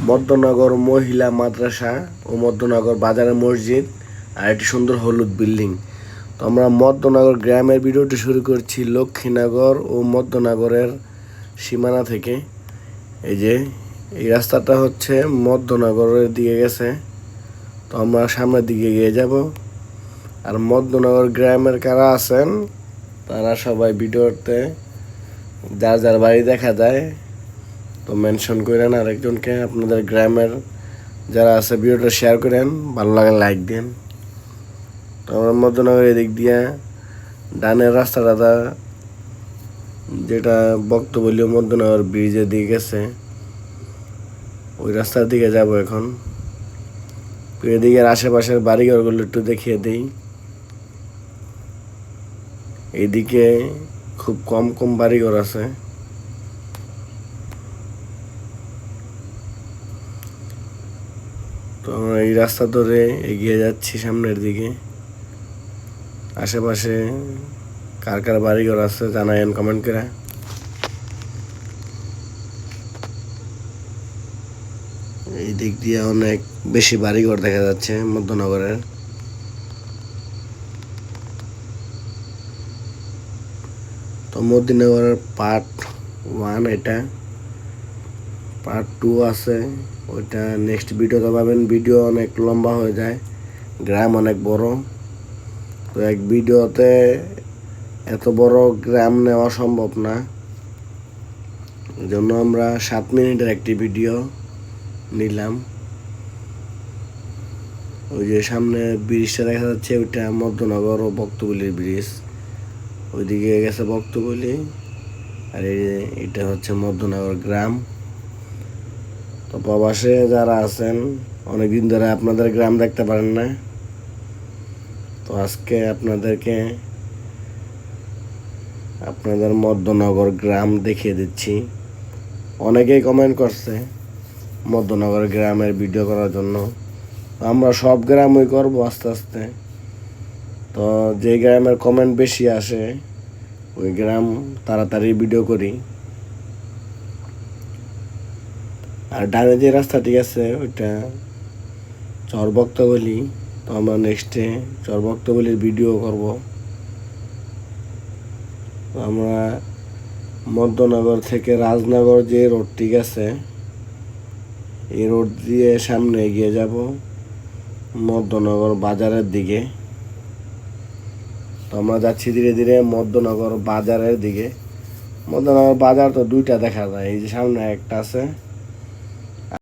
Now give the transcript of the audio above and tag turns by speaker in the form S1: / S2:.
S1: মধ্যনগর মহিলা মাদ্রাসা ও মধ্যনগর বাজারের মসজিদ আর একটি সুন্দর হলুদ বিল্ডিং। তো আমরা মধ্যনগর গ্রামের ভিডিওটি শুরু করছি লক্ষ্মীনগর ও মধ্যনগরের সীমানা থেকে। এই যে এই রাস্তাটা হচ্ছে মধ্যনগরের দিকে গেছে, তো আমরা সামনের দিকে এগিয়ে যাব। আর মধ্যনগর গ্রামের কারা আছেন তারা সবাই ভিডিওতে যার যার বাড়ি দেখা যায় তো মেনশন করেন আরেকজনকে। আপনাদের গ্রামের যারা আছে ভিডিওটা শেয়ার করেন, ভালো লাগে লাইক দেন। তো আমরা মধ্যনগর এদিক দিয়ে ডানের রাস্তাটা যেটা বক্তব্য মধ্যনগর ব্রিজের দিকে গেছে, ওই রাস্তার দিকে যাব এখন। এদিকের আশেপাশের বাড়িঘরগুলো একটু দেখিয়ে দিই। এইদিকে খুব কম কম বাড়িঘর আছে। তো আমরা এই রাস্তা ধরে এগিয়ে যাচ্ছি সামনের দিকে। আশেপাশে কার কার বাড়িঘর আছে জানায়েন কমেন্ট করে। এই দিক দিয়ে অনেক বেশি বাড়িঘর দেখা যাচ্ছে মধ্যনগরের। তো মধ্যনগরের পার্ট 1 এটা, পার্ট 2 আছে, ওইটা নেক্সট ভিডিওতে পাবেন। ভিডিও অনেক লম্বা হয়ে যায়, গ্রাম অনেক বড়, তো এক ভিডিওতে এত বড় গ্রাম নেওয়া সম্ভব না। এই জন্য আমরা 7 মিনিটের একটি ভিডিও নিলাম। ওই যে সামনে ব্রিজটা দেখা যাচ্ছে, ওইটা মধ্যনগর ও বক্তবলির ব্রিজ। ওইদিকে গেছে বক্তবলি, আর এটা হচ্ছে মধ্যনগর গ্রাম। তো প্রবাসে যারা আছেন অনেকদিন ধরে আপনাদের গ্রাম দেখতে পারেন না, তো আজকে আপনাদেরকে আপনাদের মধ্যনগর গ্রাম দেখিয়ে দিচ্ছি। অনেকেই কমেন্ট করছে মধ্যনগর গ্রামের ভিডিও করার জন্য, আমরা সব গ্রামই করব আস্তে আস্তে। তো যে গ্রামের কমেন্ট বেশি আসে ওই গ্রাম তাড়াতাড়ি ভিডিও করি। আর ডানে যে রাস্তাটি আছে ওইটা চরবক্তবলি, তো আমরা নেক্সটে চরবক্তবলির ভিডিও করব। আমরা মধ্যনগর থেকে রাজনগর যে রোডটি গেছে এই রোড দিয়ে সামনে এগিয়ে যাব মধ্যনগর বাজারের দিকে। তো আমরা যাচ্ছি ধীরে ধীরে মধ্যনগর বাজারের দিকে। মধ্যনগর বাজার তো দুইটা দেখা যায়, এই যে সামনে একটা আছে